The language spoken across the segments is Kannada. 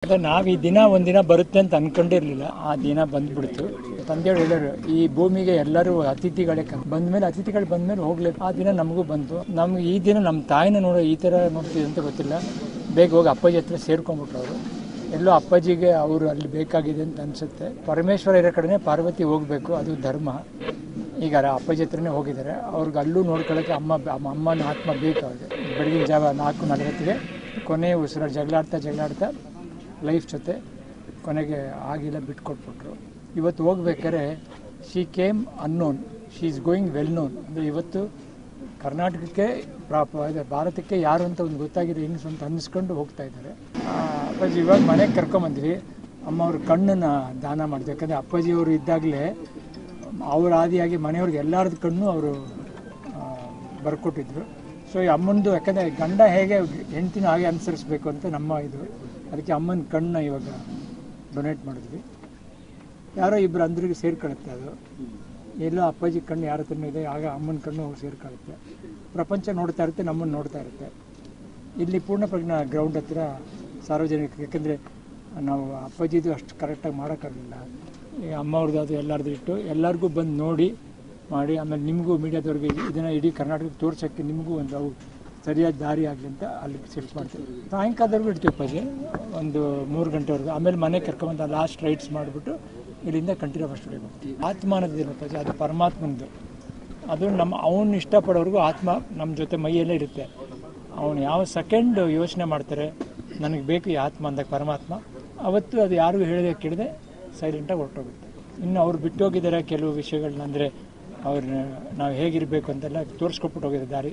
ನಾವು ಈ ದಿನ ಒಂದಿನ ಬರುತ್ತೆ ಅಂತ ಅನ್ಕೊಂಡಿರ್ಲಿಲ್ಲ. ಆ ದಿನ ಬಂದ್ಬಿಡ್ತು. ತಂದೆಯವರು ಹೇಳೋರು, ಈ ಭೂಮಿಗೆ ಎಲ್ಲರೂ ಅತಿಥಿಗಳೇ ಬಂದ್ಮೇಲೆ ಅತಿಥಿಗಳು ಬಂದ್ಮೇಲೆ ಹೋಗ್ಲಿ. ಆ ದಿನ ನಮಗೂ ಬಂತು. ನಮ್ಗೆ ಈ ದಿನ ನಮ್ಮ ತಾಯಿನ ನೋಡೋ ಈ ಥರ ನೋಡ್ತೀವಿ ಅಂತ ಗೊತ್ತಿಲ್ಲ. ಬೇಗ ಹೋಗಿ ಅಪ್ಪಾಜಿ ಹತ್ರ ಸೇರ್ಕೊಂಡ್ಬಿಟ್ರು ಅವರು. ಎಲ್ಲೋ ಅಪ್ಪಾಜಿಗೆ ಅವರು ಅಲ್ಲಿ ಬೇಕಾಗಿದೆ ಅಂತ ಅನಿಸುತ್ತೆ. ಪರಮೇಶ್ವರ ಇರೋ ಕಡೆನೇ ಪಾರ್ವತಿ ಹೋಗಬೇಕು, ಅದು ಧರ್ಮ. ಈಗ ಅಪ್ಪಾಜಿ ಹತ್ರನೇ ಹೋಗಿದ್ದಾರೆ. ಅವ್ರಿಗೆ ಅಲ್ಲೂ ನೋಡ್ಕೊಳ್ಳೋಕ್ಕೆ ಅಮ್ಮನ ಆತ್ಮ ಬೇಕು ಅವ್ರಿಗೆ. ಬೆಳಗಿನ ಜಾವ 4:40 ಕೊನೆ ಉಸಿರು ಜಗಳಾಡ್ತಾ ಲೈಫ್ ಜೊತೆ ಕೊನೆಗೆ ಆಗಿಲ್ಲ, ಬಿಟ್ಕೊಟ್ಬಿಟ್ರು. ಇವತ್ತು ಹೋಗ್ಬೇಕಾದ್ರೆ she came unknown, she is going well known. ಅಂದರೆ ಇವತ್ತು ಕರ್ನಾಟಕಕ್ಕೆ ಭಾರತಕ್ಕೆ ಯಾರು ಅಂತ ಒಂದು ಗೊತ್ತಾಗಿದೆ ಹೆಂಗ್ಸ್ ಅಂತ ಅನ್ನಿಸ್ಕೊಂಡು ಹೋಗ್ತಾ ಇದ್ದಾರೆ. ಅಪ್ಪಾಜಿ ಇವಾಗ ಮನೆಗೆ ಕರ್ಕೊಂಬಂದ್ವಿ. ಅಮ್ಮ ಅವ್ರ ಕಣ್ಣನ್ನು ದಾನ ಮಾಡಿದೆ. ಯಾಕಂದರೆ ಅಪ್ಪಾಜಿಯವರು ಇದ್ದಾಗಲೇ ಅವ್ರ ಆದಿಯಾಗಿ ಮನೆಯವ್ರಿಗೆ ಎಲ್ಲರದ್ದು ಕಣ್ಣು ಅವರು ಬರ್ಕೊಟ್ಟಿದ್ರು. ಸೊ ಈ ಅಮ್ಮನದು, ಯಾಕಂದರೆ ಗಂಡ ಹೇಗೆ ಹೆಂಡ್ತಿನ ಹಾಗೆ ಅನುಸರಿಸ್ಬೇಕು ಅಂತ ನಮ್ಮ ಇದು. ಅದಕ್ಕೆ ಅಮ್ಮನ ಕಣ್ಣನ್ನ ಇವಾಗ ಡೊನೇಟ್ ಮಾಡಿದ್ವಿ. ಯಾರೋ ಇಬ್ಬರು ಅಂದ್ರಿಗೆ ಸೇರ್ಕೊಳ್ಳುತ್ತೆ. ಅದು ಎಲ್ಲೋ ಅಪ್ಪಾಜಿ ಕಣ್ಣು ಯಾರ ಹತ್ರನೂ ಇದೆ, ಆಗ ಅಮ್ಮನ ಕಣ್ಣು ಸೇರ್ಕೊಳ್ಳುತ್ತೆ. ಪ್ರಪಂಚ ನೋಡ್ತಾ ಇರುತ್ತೆ, ನಮ್ಮನ್ನು ನೋಡ್ತಾ ಇರುತ್ತೆ. ಇಲ್ಲಿ ಪೂರ್ಣಪ್ರಜ್ಞಾ ಗ್ರೌಂಡ್ ಹತ್ರ ಸಾರ್ವಜನಿಕರಿಗೆ, ಯಾಕೆಂದರೆ ನಾವು ಅಪ್ಪಾಜಿದು ಅಷ್ಟು ಕರೆಕ್ಟಾಗಿ ಮಾಡೋಕ್ಕಾಗಲಿಲ್ಲ. ಈ ಅಮ್ಮವ್ರದ್ದು ಅದು ಎಲ್ಲರದ್ದು ಇಟ್ಟು ಎಲ್ಲರಿಗೂ ಬಂದು ನೋಡಿ ಮಾಡಿ, ಆಮೇಲೆ ನಿಮಗೂ ಮೀಡಿಯಾದವ್ರಿಗೆ ಇದನ್ನು ಇಡೀ ಕರ್ನಾಟಕಕ್ಕೆ ತೋರ್ಸೋಕ್ಕೆ ನಿಮಗೂ ಒಂದು ಅವು ಸರಿಯಾದ ದಾರಿ ಆಗಲಿ ಅಂತ ಅಲ್ಲಿ ಸೆಟ್ ಮಾಡ್ತೀವಿ. ಸಾಯಂಕಾಲದವರೆಗೂ ಇಡ್ತೀವಿ ಅಪ್ಪಾಜಿ, ಒಂದು 3 ಗಂಟೆವರೆಗೂ. ಆಮೇಲೆ ಮನೆಗೆ ಕರ್ಕೊಂಬಂದು ಲಾಸ್ಟ್ ರೈಟ್ಸ್ ಮಾಡಿಬಿಟ್ಟು ಇಲ್ಲಿಂದ ಕಂಟಿನ್ಯೂ ಫಸ್ಟ್ ಹೋಗ್ತೀವಿ. ಆತ್ಮ ಅನ್ನೋದಿಲ್ಲ ಅಪ್ಪಾಜಿ, ಅದು ಪರಮಾತ್ಮಂದು. ಅದು ಅವನು ಇಷ್ಟಪಡೋರ್ಗೂ ಆತ್ಮ ನಮ್ಮ ಜೊತೆ ಮೈಯಲ್ಲೇ ಇರುತ್ತೆ. ಅವನು ಯಾವ ಸೆಕೆಂಡ್ ಯೋಚನೆ ಮಾಡ್ತಾರೆ ನನಗೆ ಬೇಕು ಈ ಆತ್ಮ ಅಂದಾಗ ಪರಮಾತ್ಮ, ಅವತ್ತು ಅದು ಯಾರಿಗೂ ಹೇಳಿದೆ ಕೇಳಿದೆ ಸೈಲೆಂಟಾಗಿ ಹೊರಟೋಗುತ್ತೆ. ಇನ್ನು ಅವ್ರು ಬಿಟ್ಟು ಹೋಗಿದ್ದಾರೆ ಕೆಲವು ವಿಷಯಗಳನ್ನ, ಅಂದರೆ ಅವ್ರನ್ನ ನಾವು ಹೇಗಿರಬೇಕು ಅಂತೆಲ್ಲ ತೋರಿಸ್ಕೊಟ್ಬಿಟ್ಟು ಹೋಗಿದ್ದ ದಾರಿ.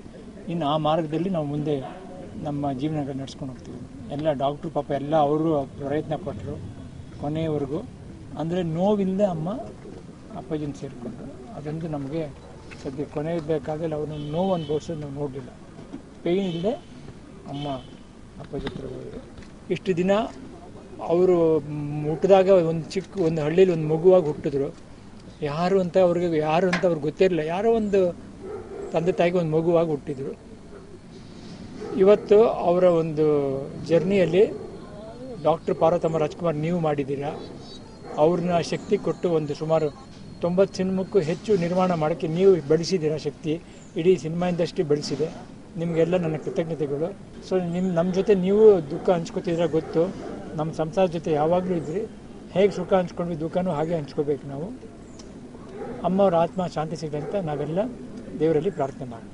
ಇನ್ನು ಆ ಮಾರ್ಗದಲ್ಲಿ ನಾವು ಮುಂದೆ ನಮ್ಮ ಜೀವನ ನಡೆಸ್ಕೊಂಡು ಹೋಗ್ತೀವಿ. ಎಲ್ಲ ಡಾಕ್ಟ್ರು ಪಾಪ ಎಲ್ಲ ಅವರು ಪ್ರಯತ್ನ ಪಟ್ಟರು ಕೊನೆಯವರೆಗೂ. ಅಂದರೆ ನೋವಿಲ್ಲದೆ ಅಮ್ಮ ಅಪ್ಪಾಜಿನ ಸೇರಿಕೊಂಡ್ರು. ಅದೊಂದು ನಮಗೆ ಸದ್ಯ ಕೊನೆ ಬೇಕಾಗಲ್ಲ. ಅವ್ರನ್ನ ನೋವು ಅನುಭವಿಸೋದು ನಾವು ನೋಡಲಿಲ್ಲ. ಪೇಯ್ನ್ ಇಲ್ಲದೆ ಅಮ್ಮ ಅಪ್ಪಾಜಿ ಹತ್ರ ಹೋದರು. ಇಷ್ಟು ದಿನ ಅವರು ಹುಟ್ಟಿದಾಗ ಒಂದು ಹಳ್ಳಿಲಿ ಒಂದು ಮಗುವಾಗಿ ಹುಟ್ಟಿದ್ರು. ಯಾರು ಅಂತ ಅವ್ರಿಗೆ ಗೊತ್ತಿರಲಿಲ್ಲ. ಯಾರೋ ಒಂದು ತಂದೆ ತಾಯಿಗೆ ಒಂದು ಮಗುವಾಗಿ ಹುಟ್ಟಿದ್ರು. ಇವತ್ತು ಅವರ ಒಂದು ಜರ್ನಿಯಲ್ಲಿ ಡಾಕ್ಟರ್ ಪಾರ್ವತಮ್ಮ ರಾಜ್ಕುಮಾರ್ ನೀವು ಮಾಡಿದ್ದೀರಾ. ಅವ್ರನ್ನ ಶಕ್ತಿ ಕೊಟ್ಟು ಒಂದು ಸುಮಾರು 90 ಸಿನಿಮಾಕ್ಕೂ ಹೆಚ್ಚು ನಿರ್ಮಾಣ ಮಾಡೋಕ್ಕೆ ನೀವು ಬೆಳೆಸಿದ್ದೀರಾ ಶಕ್ತಿ. ಇಡೀ ಸಿನಿಮಾ ಇಂಡಸ್ಟ್ರಿ ಬೆಳೆಸಿದೆ. ನಿಮಗೆಲ್ಲ ನನ್ನ ಕೃತಜ್ಞತೆಗಳು. ಸೊ ನಮ್ಮ ಜೊತೆ ನೀವು ದುಃಖ ಹಂಚ್ಕೋತಿದ್ರೆ ಗೊತ್ತು. ನಮ್ಮ ಸಂಸಾರದ ಜೊತೆ ಯಾವಾಗಲೂ ಇದ್ರಿ. ಹೇಗೆ ಸುಖ ಹಂಚ್ಕೊಂಡ್ವಿ ದುಃಖನೂ ಹಾಗೆ ಹಂಚ್ಕೋಬೇಕು ನಾವು. ಅಮ್ಮವ್ರ ಆತ್ಮ ಶಾಂತಿ ಸಿಗಲಿ ಅಂತ ನಾವೆಲ್ಲ ದೇವರಲ್ಲಿ ಪ್ರಾರ್ಥನೆ ಮಾಡಿ.